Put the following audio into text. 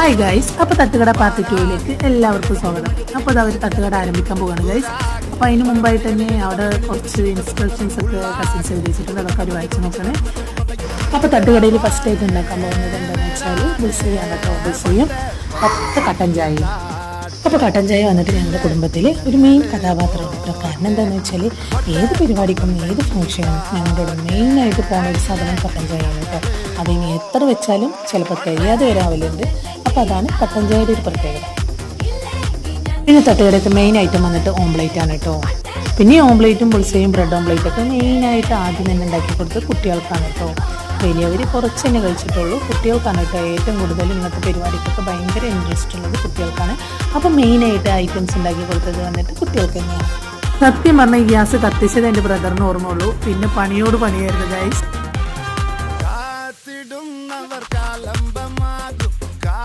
Hi guys, അപ്പോൾ തട്ടുകട part 2യിലേക്ക് എല്ലാവർക്കും സ്വാഗതം. അപ്പോൾ അത് അവർ തട്ടുകട ആരംഭിക്കാൻ പോവുകയാണ് ഗൈസ്. അപ്പോൾ അതിന് മുമ്പായിട്ട് തന്നെ അവിടെ കുറച്ച് ഇൻസ്ട്രക്ഷൻസ് ഒക്കെ കസിൻസ് എഴുതി വെച്ചിട്ടുണ്ട്, അതൊക്കെ അവർ വായിച്ച് നോക്കണേ. അപ്പോൾ തട്ടുകടയിൽ ഫസ്റ്റ് ആയിട്ട് ഉണ്ടാക്കാൻ പോകുന്നത് എന്താണെന്ന് വെച്ചാൽ ബുൾസയാണ് കേട്ടോ. ബുൾസയും 10 കട്ടൻ ചായയും. അപ്പോൾ കട്ടൻ ചായ വന്നിട്ട് ഞങ്ങളുടെ കുടുംബത്തിൽ ഒരു മെയിൻ കഥാപാത്രം കേട്ടോ. കാരണം എന്താണെന്ന് വെച്ചാൽ ഏത് പരിപാടിക്കും ഏത് ഫംഗ്ഷനും ഞങ്ങളുടെ മെയിനായിട്ട് പോകുന്ന ഒരു സാധനം കട്ടൻ ചായയാണ് കേട്ടോ. അതിനി എത്ര വെച്ചാലും ചിലപ്പോൾ കഴിയാതെ വരാവലുണ്ട്. അപ്പോൾ അതാണ് കട്ടൻ ചായയുടെ ഒരു പ്രത്യേകത. പിന്നെ തട്ടുകടയ്ക്ക് മെയിൻ ഐറ്റം വന്നിട്ട് ഓംപ്ലേറ്റ് ആണ് കേട്ടോ. പിന്നെ ഓംപ്ലേറ്റും ബുൾസയും ബ്രെഡ് ഓംപ്ലേറ്റൊക്കെ മെയിനായിട്ട് ആദ്യം തന്നെ ഉണ്ടാക്കി കൊടുത്ത് കുട്ടികൾക്കാണ് കേട്ടോ. വലിയവർ കുറച്ച് തന്നെ കഴിച്ചിട്ടുള്ളൂ. കുട്ടികൾക്കാണ് കേട്ടോ ഏറ്റവും കൂടുതൽ ഇന്നത്തെ പരിപാടിക്കൊക്കെ ഭയങ്കര ഇൻട്രസ്റ്റ് ഉള്ളത് കുട്ടികൾക്കാണ്. അപ്പോൾ മെയിനായിട്ട് ഐറ്റംസ് ഉണ്ടാക്കി കൊടുത്തത് വന്നിട്ട് കുട്ടികൾക്ക് തന്നെയാണ്. സത്യം പറഞ്ഞാൽ ഗ്യാസ് കത്തിച്ചത് എൻ്റെ ബ്രദറിന് ഓർമ്മയുള്ളൂ. പിന്നെ പണിയോട് പണിയായിരുന്നു ഗൈസ്.